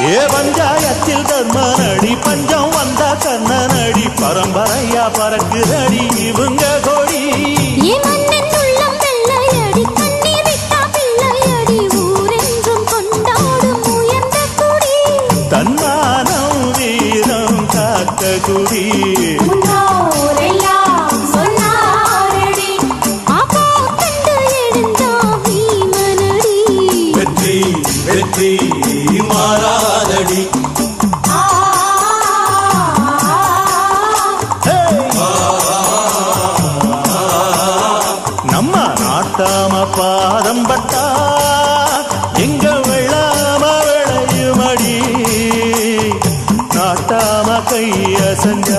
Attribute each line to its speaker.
Speaker 1: ஏ பஞ்சாயத்தில் தர்மனடி பஞ்சம் வந்த கண்ணனடி பரம்பரையா பறக்குதடி இவங்க கொடி தன்மானம் வீரம் காத்த குடி வெற்றி வெற்றி மாறாதடி நம்ம நாட்டாம பாதம் பட்டா எங்க வெள்ளாம விளையுமடி நாட்டாம கைய செஞ்ச